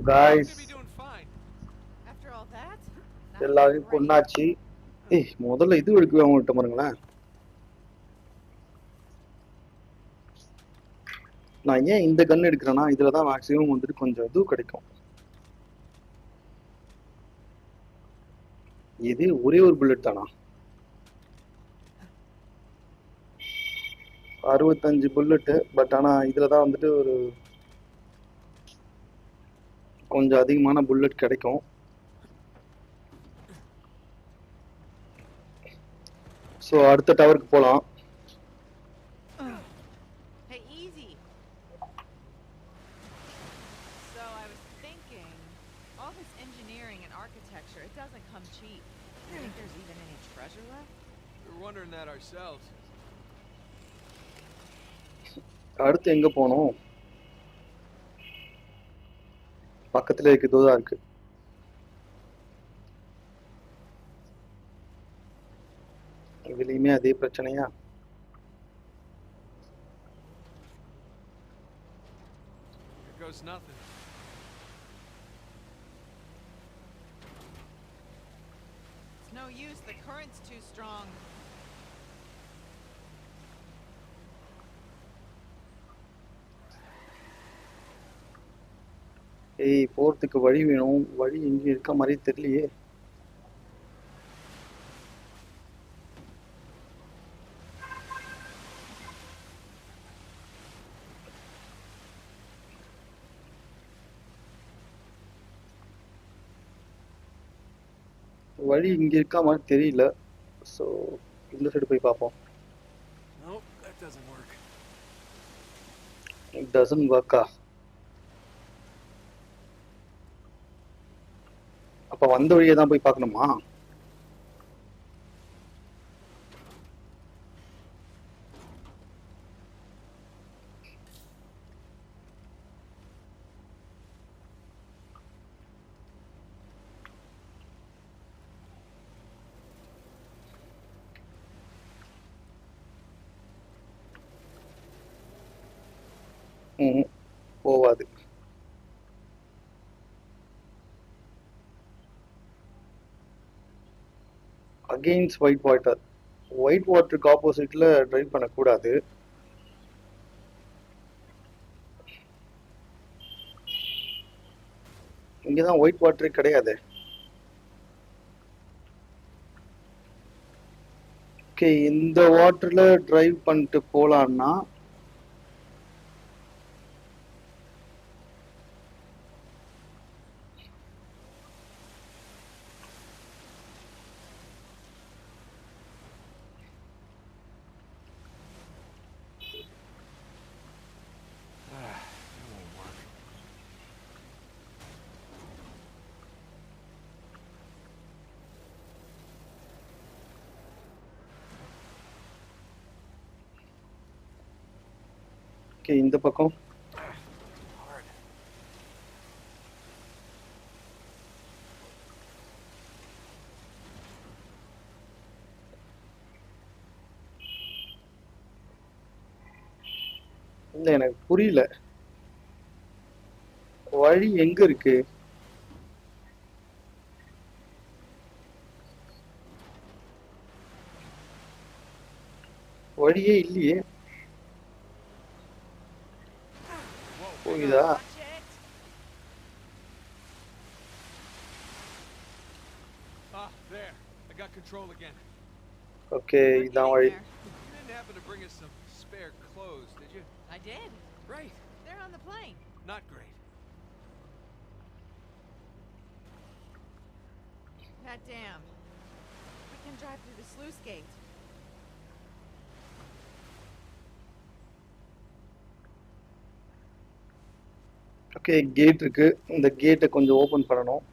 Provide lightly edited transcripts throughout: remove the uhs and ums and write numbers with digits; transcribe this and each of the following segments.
guys, After all that, not எல்லாரையும் great. கொண்டாச்சு. முதல்ல இது எடுக்கவே அவங்ககிட்ட பாருங்களேன். நான் ஏன் இந்த கன் எடுக்கிறேன்னா இதுல தான் மேக்ஸிமம் வந்துட்டு கொஞ்சம் இது கிடைக்கும். இது ஒரே ஒரு புல்லட் தானா? 65 புல்லட். பட் ஆனா இதுல தான் வந்துட்டு ஒரு கொஞ்சம் அதிகமான புல்லட் கிடைக்கும். ஸோ அடுத்த டவருக்கு போகலாம். Hey, easy. So I was thinking, all this engineering and architecture, it doesn't come cheap. You think there's even any treasure left? We're wondering that ourselves. அடுத்து எங்க போனோம்? பக்கத்துல இருக்குதோ தான் இருக்கு. இதுலயுமே அதே பிரச்சனையா? Here goes nothing. It's no use, the current's too strong. போறதுக்கு வழி வேணும். வழி எங்க இருக்க மாதிரி தெரியலையே. வழி இங்க இருக்க மாதிரி தெரியல. ஸோ இந்த சைடு போய் பார்ப்போம். Nope, that doesn't work. It doesn't work. அப்ப வந்த வழியே தான் போய் பார்க்கணுமா? போவாது. Against white water. ஒயிட் வாட்டருக்கு ஆப்போசிட்ல டிரைவ் பண்ணக்கூடாது. இங்கதான் ஒயிட் வாட்டரே கிடையாது. ஓகே, இந்த வாட்டர்ல டிரைவ் பண்ணிட்டு போலான்னா ஓகே, இந்த பக்கம் இல்ல, எனக்கு புரியல. வழி எங்க இருக்கு? வழியே இல்லையே. போகுதா? Watch it. There. I got control again. Okay, We're இதான் getting வழி. there. You didn't happen to bring us some spare clothes, did you? I did. Great. They're on the plane. Not great. That dam. We can drive through the sluice gate. Okay, gate இருக்கு. இந்த கேட்டை கொஞ்சம் open பண்ணணும்.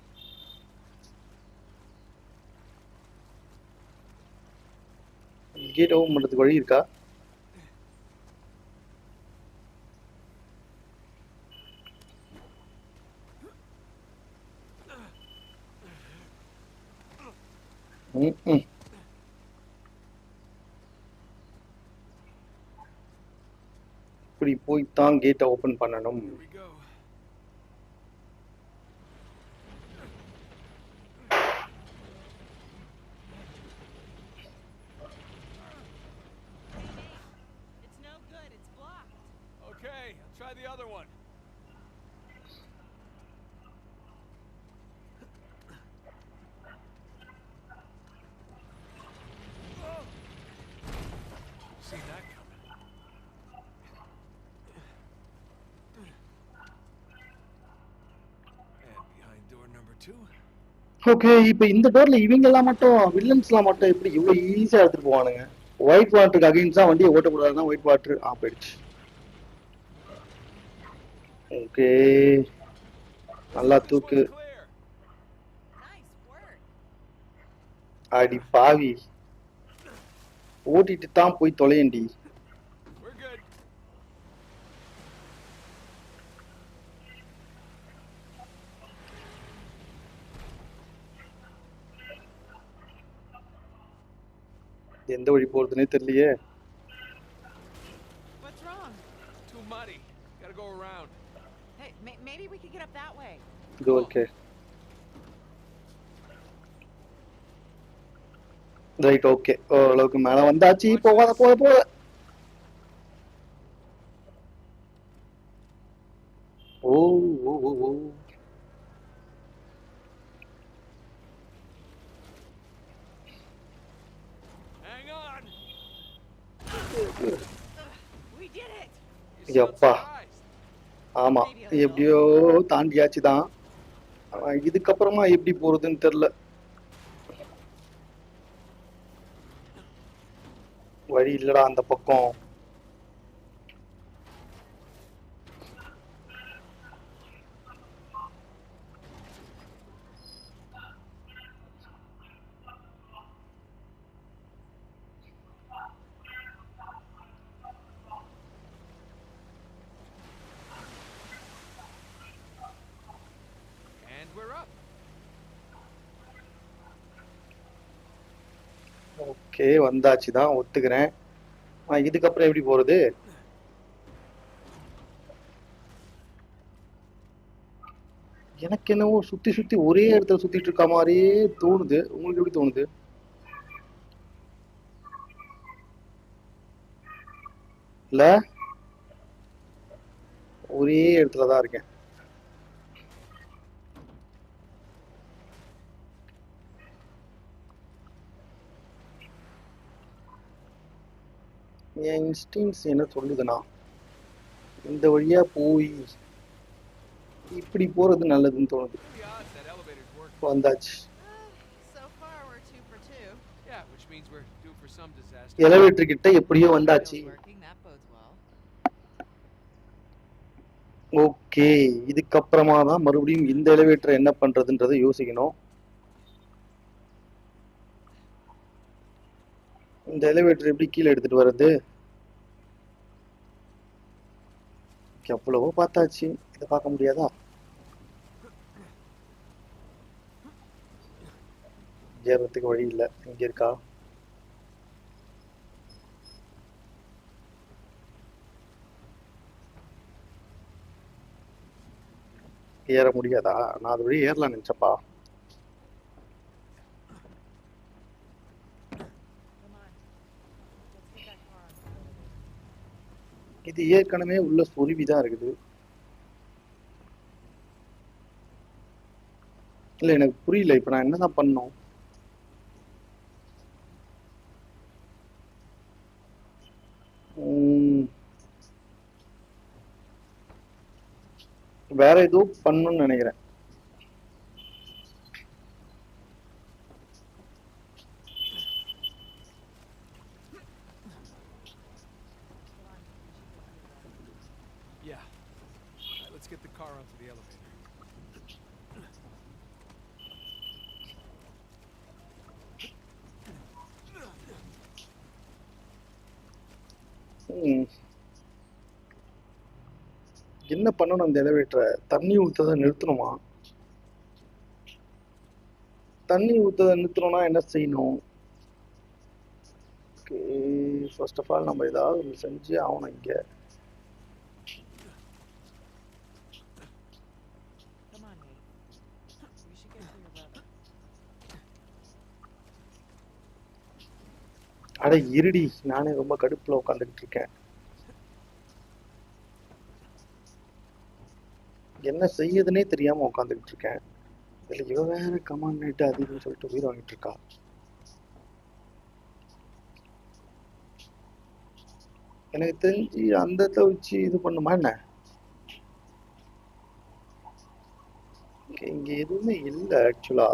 Gate open பண்றதுக்கு வழி இருக்கா? இப்படி போய் தான் கேட்டை ஓபன் பண்ணணும். Here we go. too? Okay, இப்போ இந்த டோர்ல இவங்க எல்லாம் மட்டும் வில்லன்ஸ்லாம் மட்டும் எப்படி இவ்வளவு ஈஸியா எடுத்துட்டு போவானுங்க? ஒயிட் வாட்டருக்கு அகைன்ஸ்டா வண்டியை ஓட்டக்கூடாதுன்னா ஒயிட் வாட்டர் போயிடுச்சு. ஓகே, நல்லா This தூக்கு. one's clear. Nice work. அடி பாவி, ஓட்டிட்டு தான் போய் தொலையண்டி. We're good. எந்த வழி போறதுன்னே தெரியலையே. What's wrong? Too muddy. Gotta go around. Hey, maybe we could get up that way. இது ஓகே. ரைட், ஓகே, ஓரளவுக்கு மேல வந்தாச்சு. போகாத போக போக. ஓ ஓ ஓ ஓ. Hang on. We did it. You sound Yappa. surprised. ஆமா, எப்படியோ தாண்டியாச்சு தான். இதுக்கப்புறமா எப்படி போறதுன்னு தெரியல. வழி இல்லடா அந்த பக்கம். And we're up. ஓகே, வந்தாச்சு தான், ஒத்துக்கிறேன். இதுக்கப்புறம் எப்படி போறது? எனக்கு என்னவோ சுத்தி சுத்தி ஒரே இடத்துல சுத்திட்டு இருக்க மாதிரியே தோணுது. உங்களுக்கு எப்படி தோணுது? இல்ல, ஒரே இடத்துல தான் இருக்கேன். என் இன்ஸ்டிங்ஸ் என்ன சொல்லுதுன்னா, இந்த வழியா போய் இப்படி போறது நல்லதுன்னு தோணுது. What are the odds that elevators work? வந்தாச்சு. So far, we're 2 for 2. Yeah, which means we're due for some disaster. Elevator கிட்ட எப்படியோ வந்தாச்சு. Wheels working, that bodes well. Okay, இதுக்கப்புறமா தான் மறுபடியும் இந்த எலிவேட்டர் என்ன பண்றதுன்றதை யோசிக்கணும். இந்த எலிவேட்டர் எப்படி கீழே எடுத்துட்டு வர்றது? எவ்வளவோ பார்த்தாச்சு, இதை பார்க்க முடியாதா? ஏறதுக்கு வழி இல்லை. இங்க இருக்கா? ஏற முடியாதா? நான் அது வழி ஏறலாம் நினைச்சப்பா. Come on. Let's get that car on. இது ஏற்கனவே உள்ள சொருவிதான் இருக்குது. இல்ல, எனக்கு புரியல. இப்ப நான் என்னதான் பண்ணணும்? வேற ஏதோ பண்ணணும்னு நினைக்கிறேன். Yeah. All right, let's get the car onto the elevator. ம். என்ன பண்ணணும்? அந்த எலிவேட்டரை தண்ணி ஊத்ததை நிறுத்தணுமா? தண்ணி ஊத்ததை நிறுத்தணும்னா என்ன செய்யணும்? ஃபர்ஸ்ட் ஆஃப் ஆல் நம்ம ஏதாவது ஒன்று செஞ்சு ஆகணும். இங்க Come on, Nate. We should get to your brother. அட இருடி, நானே ரொம்ப கடுப்புல உட்காந்துக்கிட்டு இருக்கேன். என்ன செய்யுதுன்னே தெரியாம உட்காந்துக்கிட்டு இருக்கேன். இதுல இவ வேற கமாண்ட் நைட்டு அதிகம்னு சொல்லிட்டு உயிர் வாங்கிட்டு இருக்கா. எனக்கு தெரிஞ்சு அந்த இடத்துல வச்சு இது பண்ணுமா என்ன? Okay, இங்க எதுவுமே இல்ல ஆக்சுவலா.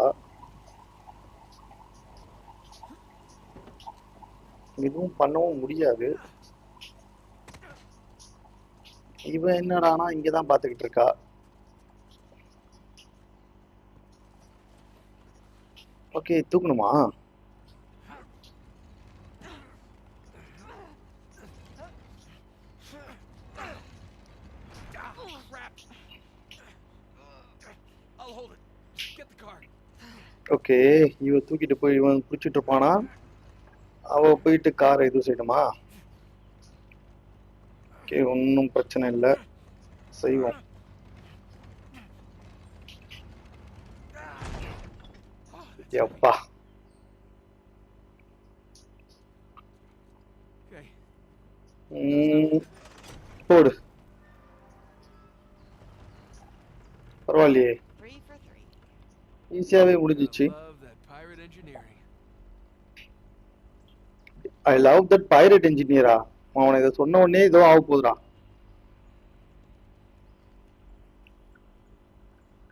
எதுவும் பண்ணவும் முடியாது. இவன் என்னடானா இங்கதான் பாத்துக்கிட்டு இருக்கா. ஓகே, தூக்கணுமா? Crap. I'll hold it. Get the car. Okay, இவ தூக்கிட்டு போய் இவன் பிடிச்சிட்டு இருப்பானா? அவ போயிட்டு காரை இது செய்யணுமா? ஓகே, ஒன்றும் பிரச்சனை இல்லை, செய்வோம். எப்பா Okay. போடு. பரவாயில்லையே, 3 for 3. ஈஸியாவே முடிஞ்சிச்சு. I love that pirate engineering. I love that pirate இன்ஜினியரா? அவனை இதை சொன்ன உடனே ஏதோ ஆக போகுதுடா.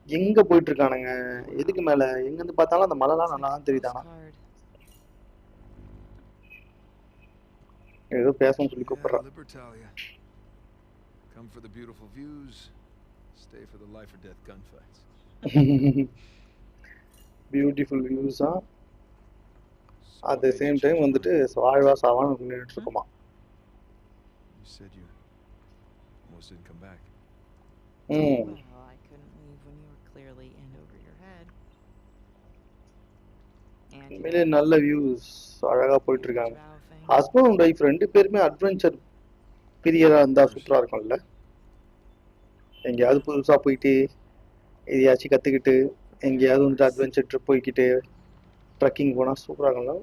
எங்க போயிட்டு இருக்கானுங்க? எதுக்கு மேல? எங்க இருந்து பார்த்தாலும் அந்த மலைலாம் நல்லா தான் தெரியுதானா? ஏதோ பேசணும்னு சொல்லி Yeah, கூப்பிடுறா. Libertalia. Come for the beautiful views, stay for the life or death gunfights. Beautiful வியூஸா, அட் த சேம் டைம் வந்துட்டு வாழ்வா சாவான்னு நின்றுட்டு இருக்குமா. You said you almost didn't come back. Well, I couldn't leave when you were clearly in over your head. And உண்மையிலே நல்ல views, அழகா போயிட்டு இருக்காங்க. drow thing. Husband and wife ரெண்டு பேருமே அட்வென்ச்சர் பிரியரா இருந்தா சூப்பரா இருக்கும்ல. எங்கேயாவது புதுசா போயிட்டு எதையாச்சும் கத்துக்கிட்டு எங்கேயாவது வந்துட்டு அட்வென்ச்சர் ட்ரிப் போய்கிட்டு ட்ரக்கிங் போனா சூப்பரா இருக்கும்ல.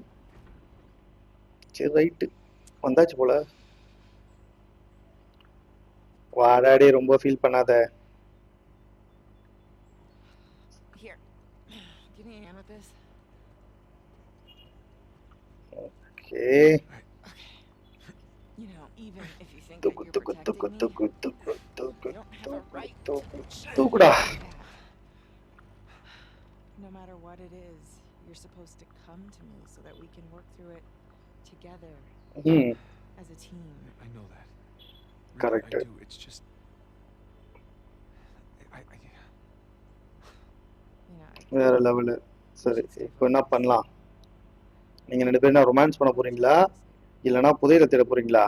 சரி ரைட்டு, வந்தாச்சு போல. வாடாடே, ரொம்ப ஃபீல் பண்ணாத. Here, give me a hand with this. Okay, You know, even if you think that தூக்கு you're தூக்கு தூக்கு protecting me, தூக்கு தூக்கு தூக்கு you don't have a தூக்கு right தூக்கு to தூக்குடா. Yeah. No matter what it is, you're supposed to come to me so that we can work through it together ம், as a team. I know that. Really, Correct. I do. It's just. You know, வேற level. சரி, இப்போ என்ன பண்ணலாம்? நீங்க ரெண்டு பேரும் என்ன ரொமான்ஸ் பண்ண போறீங்களா, இல்லைன்னா புதையலை தேட போறீங்களா?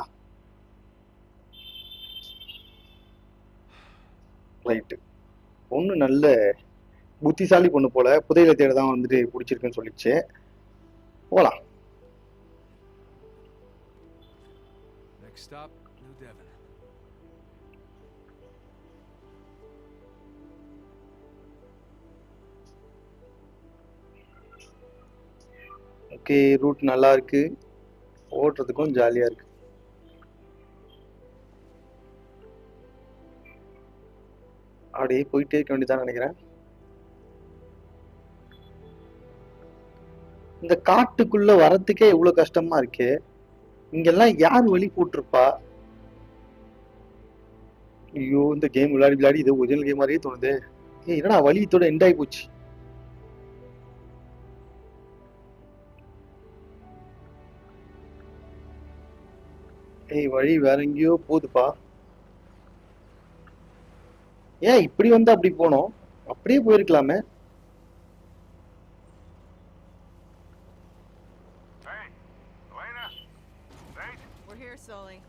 ரைட்டு, பொண்ணு நல்ல புத்திசாலி பொண்ணு போல, புதையலை தேட தான் வந்துட்டு பிடிச்சிருக்குன்னு சொல்லிச்சு. போலாம். Next stop, New Devon. Okay, route நல்லா இருக்கு, ஓட்டுறதுக்கும் ஜாலியா இருக்கு. அப்படியே போயிட்டே இருக்க வேண்டியதான் நினைக்கிறேன். இந்த காட்டுக்குள்ள வரத்துக்கே இவ்வளவு கஷ்டமா இருக்கு. இங்கெல்லாம் யார் வழி போட்டிருப்பா? ஐயோ, இந்த கேம் விளையாடி விளையாடி இது ஒரிஜினல் கேம் மாதிரியே தோணுது. ஏய், என்னடா வழி இதோட எண்ட் ஆகி போச்சு. ஏய், வழி வேற எங்கேயோ போகுதுப்பா. ஏன் இப்படி வந்து அப்படி போனோம்? அப்படியே போயிருக்கலாமே. Hey, Elena? Nate? we're here, Sully.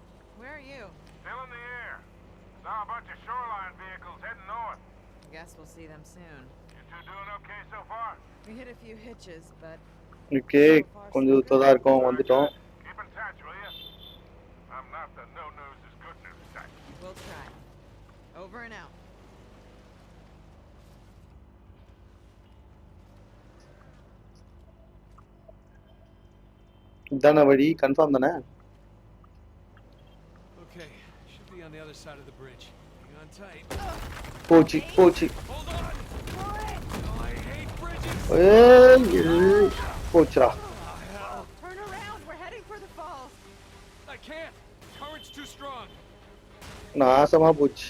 Where are you? Still in the air. Saw a bunch of shoreline vehicles heading north. I guess we'll see them soon. You two doing okay so far? We hit a few hitches, but okay, கொஞ்சம் தூரத்தா இருக்கோம், வந்துட்டோம். Keep in touch, will you? I'm not the no news is good news type. we'll try. Over and out. இதான வழி, confirm தானே? Okay, should be on the other side of the bridge. Hang on tight. போச்சு போச்சு. Hold on! Oh, I hate bridges! ஏய், ஏய், போச்சுடா. Oh, hell. Turn around. We're heading for the falls. I can't! Current's too strong. நாசமா போச்சு.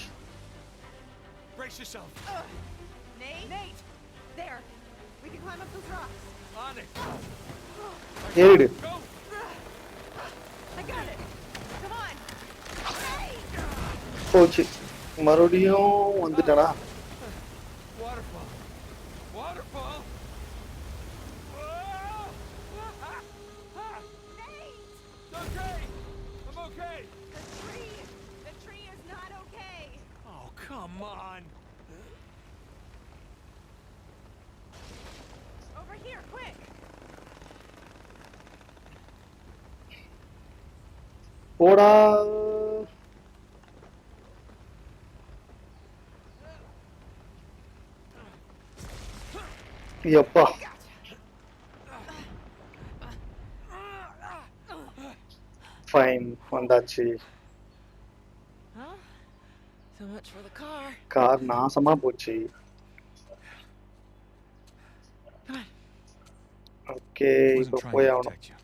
Brace yourself. Nate? Nate! climb up those rocks. On it. ஏறிடு. Go. I got it. Come on. Hey! போச்சு. மறுபடியும் வந்துட்டானா? Waterfall. Waterfall. Nate! It's okay. I'm okay. The tree is not okay. Oh, come on. Over here, quick. போடா. எப்பா. Fine வந்தாச்சு. Huh? So much for the car. Car நாசமா போச்சு. Come on. Okay I இப்போ wasn't trying போய் to ஆகணும். protect you.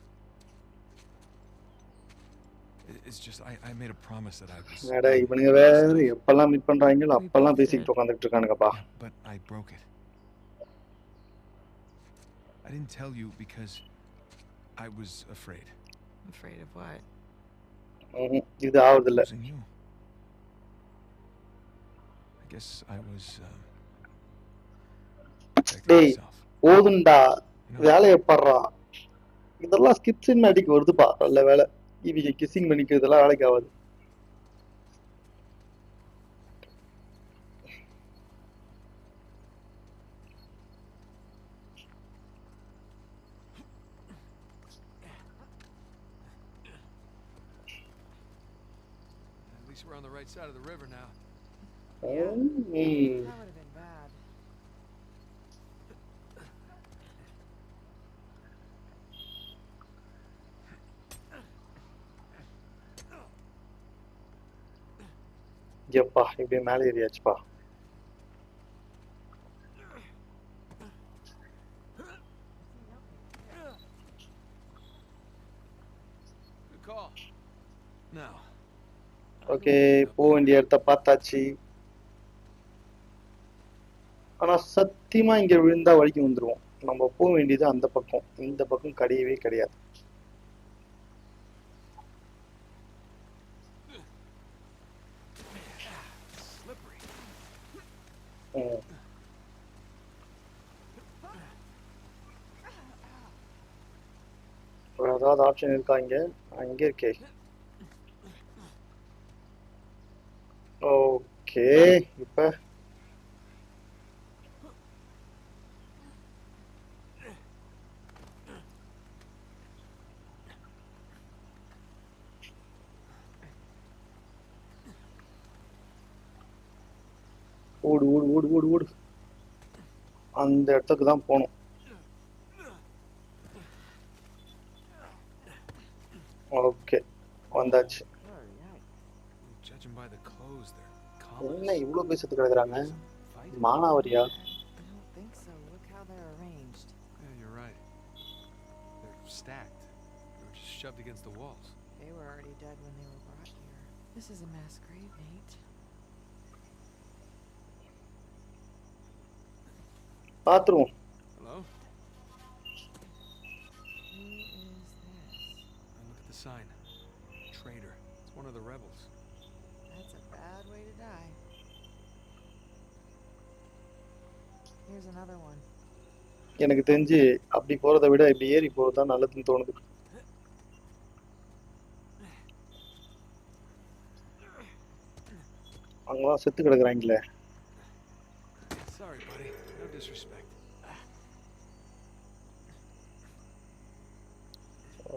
It's just I made a promise that I was. மேடா இவனுங்க வேற எப்பெல்லாம் மீட் பண்றாங்களோ அப்பெல்லாம் பேசிக்கிட்டு உட்காந்துட்டு இருக்கானுங்கப்பா. Yeah, but I broke it. I didn't tell you because I was afraid. Afraid of what? இது ஆகுது இல்ல. Losing you. I guess I was protecting டேய் myself. போதுண்டா. You know, வேலையை பாடுறா. இதெல்லாம் ஸ்கிப் சினிமேட்டிக் வருதுப்பா. நல்ல வேலை. இவங்க கிஸ்ஸிங் பண்ணிக்கிறதெல்லாம் வேலைக்கு ஆகாது. at least we're on the right side of the river now. ம். That would have been bad. எப்பா இப்படி மேலே ஏறியாச்சுப்பா. Good call. Now. ஓகே போக வேண்டிய இடத்த பார்த்தாச்சு. ஆனா சத்தியமா இங்க விழுந்தா வழிக்கு வந்துருவோம். நம்ம போக வேண்டியது அந்த பக்கம். இந்த பக்கம் கிடையவே கிடையாது. Slippery. ம். வேற ஏதாவது ஆப்ஷன் இருக்கா இங்க? அங்க இருக்கே. ஓகே இப்ப ஓடு ஓடு ஓடு ஓடு ஓடு. அந்த இடத்துக்கு தான் போகணும். ஓகே வந்தாச்சு. Judging by the clothes, they're என்ன collars. இவ்வளவு பேர் செத்து கிடக்குறாங்க? Fight? மானாவரியா? I don't think so. Look how they're arranged. Yeah, you're right. They're stacked. They were just shoved against the walls. They were already dead when they were brought here. This is a mass grave, Nate. பாத்துருவோம். Hello? Who is this? And look at the sign. Traitor. It's one of the rebels. That's a bad way to die. Here's another one. எனக்கு தெரிஞ்சு அப்படி போறதை விட இப்படி ஏறி போறது தான் நல்லதுன்னு தோணுது. அங்கெல்லாம் செத்து கிடக்குறாங்களே. Sorry, buddy. No disrespect.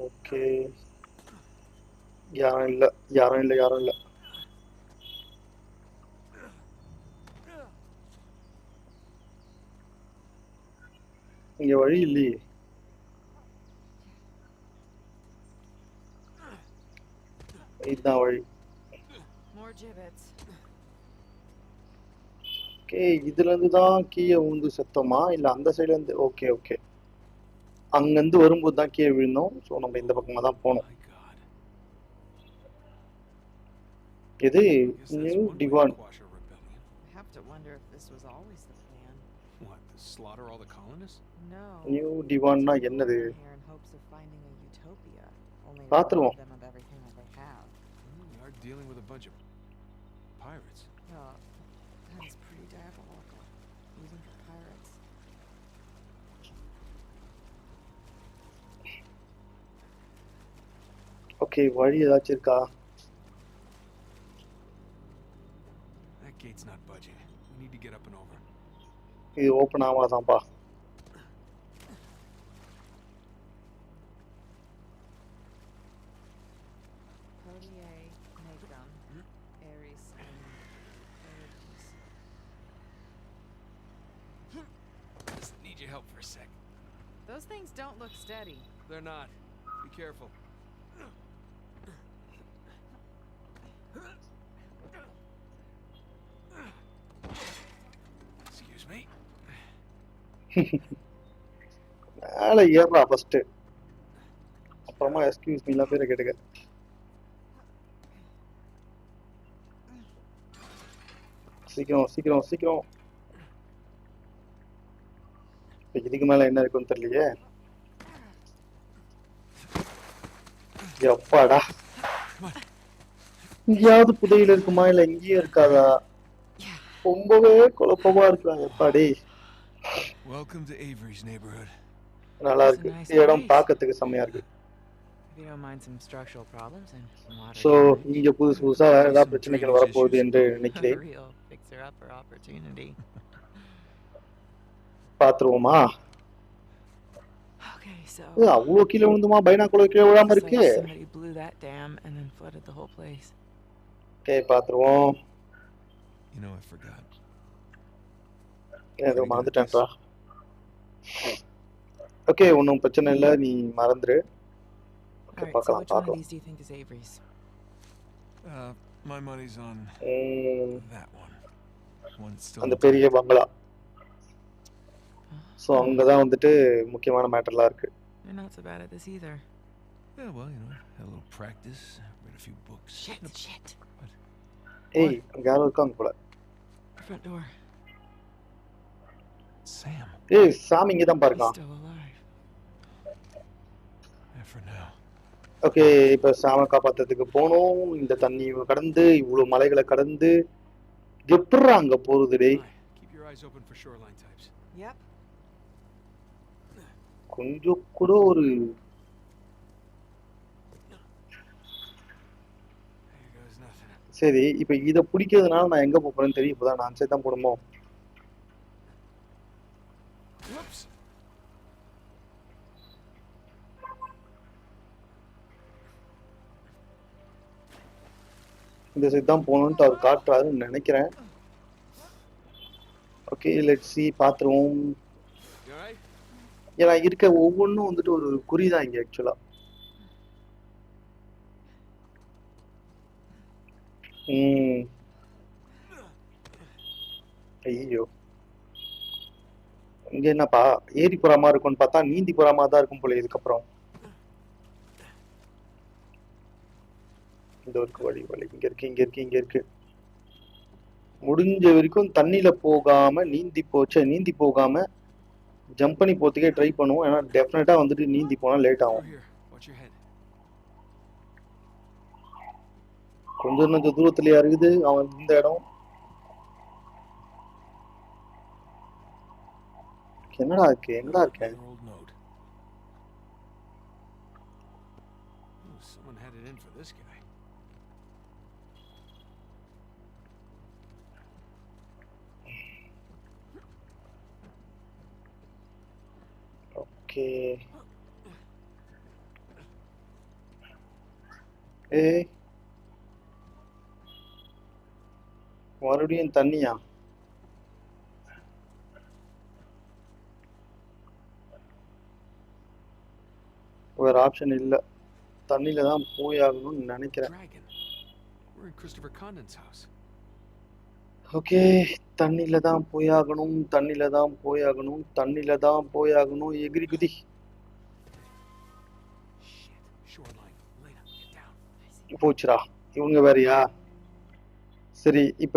Okay யாரும் இல்ல யாரும் இல்ல யாரும் இல்ல. இங்க வழி இல்லையே. இதுதான் வழி. More gibbets. ஓகே இதுல இருந்து தான் கீழே விழுந்து செத்தோமா இல்ல அந்த சைடுல இருந்து? ஓகே ஓகே அங்க இருந்து வரும்போது தான் கீழே விழுந்தோம். ஸோ நம்ம இந்த பக்கமா தான் போனோம். My God. இது I guess that's new one way to Devon. quash a rebellion. I have to wonder if this was always the plan. What, to slaughter all the colonists? No. New டிவான்னா Some என்னது? people come here in hopes of finding a utopia, only to rob பாத்துருவோம். them of everything that they have. We are dealing with a bunch of pirates. Oh, that is pretty diabolical. Even for pirates. Okay, வழி ஏதாச்சும் இருக்கா? That gate's not budging. We need to get up and over. இது open ஆகாதாம்பா. Proteae, Nacum, Ares, and Pleiades. Just need your help for a sec. Those things don't look steady. They're not. Be careful. Excuse me. மேலே ஏறா first, அப்புறமா excuse மீலாம் பேரை கேட்டுக்க. சீக்கிரம் சீக்கிரம் சீக்கிரம். இப்ப இதுக்கு மேல என்ன இருக்குன்னு தெரியலையே. எப்பாடா, இங்கேயாவது புதையில இருக்குமா இல்ல இங்கேயும் இருக்காதா? ரொம்பவே குழப்பமா இருக்கா. எப்பாடி Welcome to Avery's neighborhood. நல்லா இருக்கு. இடம் பார்க்கறதுக்கு செம்மையா இருக்கு. If you don't mind some structural problems and some water so damage. இங்க புதுசு புதுசா வேற ஏதாவது பிரச்சனைகள் வரப்போகுது என்று A நினைக்கிறேன். real fixer-upper opportunity. பாத்துருவோமா? Okay, so அவ்வளோ கீழே விழுந்துமா? பைனாக்குள்ள கீழே விழாம looks இருக்கு. like somebody blew that dam and then flooded the whole place. Okay, பாத்துருவோம். You know, I forgot. ஏதோ மறந்துட்டேன்டா. ஓகே, ஒன்றும் பிரச்சனை இல்லை, நீ மறந்துரு. ஓகே, Alright, so பார்க்கலாம் which one of பார்க்கலாம். these do you think is Avery's? My money's on that one. One that's still அந்த intact. பெரிய பங்களா. ஸோ அங்கதான் வந்துட்டு முக்கியமான மேட்டர்லாம் இருக்கு. You're not so bad at this either. Yeah, well, you know, had a little practice, read a few books. Shit. ஏய், அங்க யாரும் இருக்காங்க போல. Front door. Sam. ஏய், சாமி இங்கே தான் He's பாருங்க. still alive. Yeah, for now. Okay, இப்போ சாம காப்பாத்துறதுக்கு போனோம். இந்த தண்ணி கடந்து இவ்வளவு மலைகளை கடந்து எப்படா அங்க போறது டேய்? Right. Keep your eyes open for shoreline types. Yep. கொஞ்சம் கூட ஒரு There goes nothing. சரி, இப்போ இதை பிடிக்கிறதுனால நான் எங்க போறேன்னு தெரியும். இப்போதான் நான் சரி தான் போடுமோ. Whoops. இந்த சைடு தான் போகணுன்ட்டு அவர் காட்டுறாருன்னு நினைக்கிறேன். ஓகே, லெட்ஸ் சி, பாத்துருவோம். You alright? ஏன்னா இருக்க ஒவ்வொன்றும் வந்துட்டு ஒரு குறிதான் இங்க ஆக்சுவலா. ஐயோ, இங்க என்னப்பா ஏறி போற மாதிரி இருக்கும்னு பார்த்தா நீந்தி போற மாதிரி தான் இருக்கும் போல. இதுக்கப்புறம் இந்த ஒரு வழி வழி இங்க இருக்கு இங்க இருக்கு இங்க இருக்கு. முடிஞ்ச வரைக்கும் தண்ணியில போகாம நீந்தி போகாம ஜம்ப் பண்ணி போறதுக்கே ட்ரை பண்ணுவோம். ஏன்னா டெஃபினட்டா வந்துட்டு நீந்தி போனா லேட் Over ஆகும். here. Watch your head. கொஞ்சம் தூரத்துலயா இருக்குது அவன் இந்த இடம். என்னடா இருக்கு, எங்கடா இருக்கேன்? Another old note. Oh, someone had it in for this guy. Okay, ஏய் மறுபடியும் தண்ணியா? வேற ஆப்ஷன் இல்ல, தண்ணியில தான் போய் ஆகணும்னு நினைக்கிறேன். Dragon. We're in Christopher Condon's house. Okay, தண்ணியில தான் போய் ஆகணும், தண்ணியில தான் போய் ஆகணும், தண்ணியில தான் போய் ஆகணும். எகிரி குதி. Shit. Shoreline. Elena, get down. போச்சுடா, இவங்க வேறயா? சரி, இப்ப